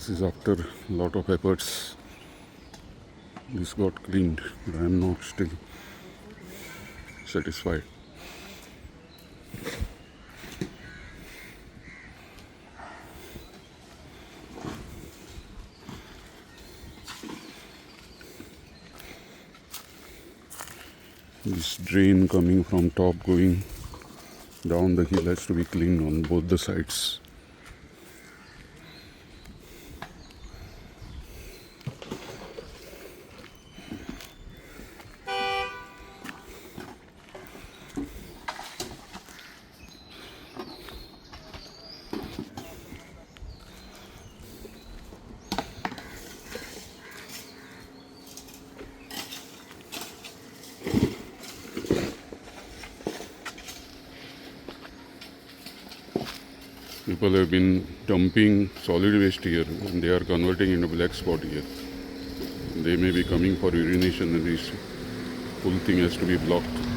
This is after a lot of efforts. This got cleaned, but I am not still satisfied. This drain coming from top going down the hill has to be cleaned on both the sides. People have been dumping solid waste here and they are converting into black spot here. They may be coming for urination and this whole thing has to be blocked.